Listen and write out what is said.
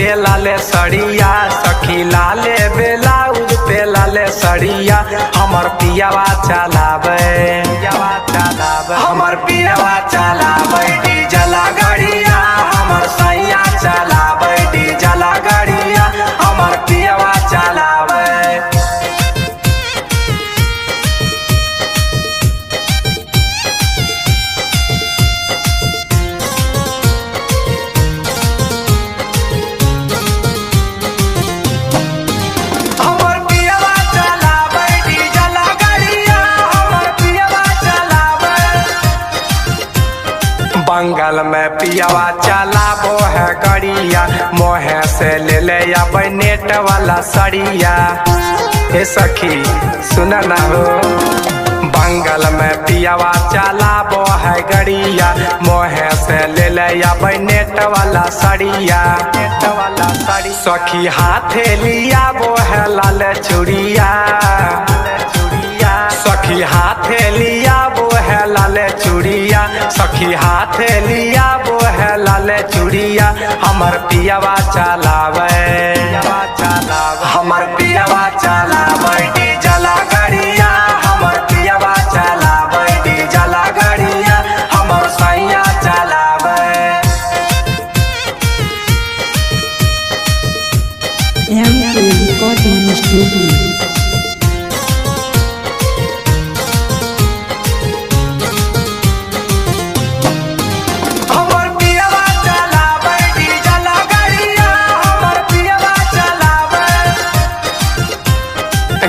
पे लाले सड़िया, सखी लाले ब्लाउज पे लाले सड़िया। हमर पियावा चलावे, हमर पियावा चलावे डीजल गाड़िया, हमर सैया चलावे डीजल गाड़िया, हमर पियावा चलावे। बंगाल में पियावा चलाबो है गड़िया, मोहे से ले ले अब नेट वाला सड़िया। ए सखी सुन ना हो, बंगाल में पियावा चलाबो है गड़िया, मोहे से ले ले अब नेट वाला सड़िया। नेट वाला सड़ी सखी हाथे लिया वो है लाल चूड़िया, सखी हाथे लिया वो है लाल चूड़िया, सखी हाथे लिया वो है लाल चूड़िया। हमर पियावा चलावे, हमर पियावा चलावे डीजल गाड़िया, हमर पियावा चलावे डीजल गाड़िया, हमर सैया चलावे। M2 Recording Studio।